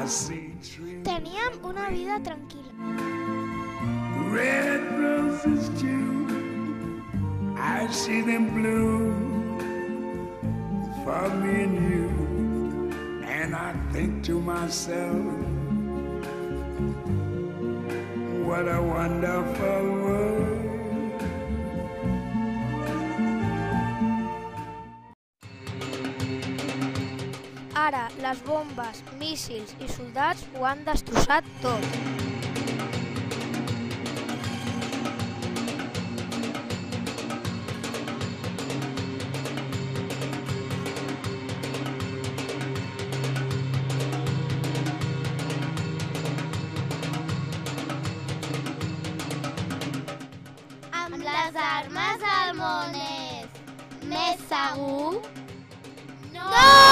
Teníem una vida tranquil·la. Red roses too, I see them bloom for me and you, and I think to myself, what a wonderful world. Ara, les bombes, míssils i soldats ho han destrossat tot. Amb les armes el món és més segur? No!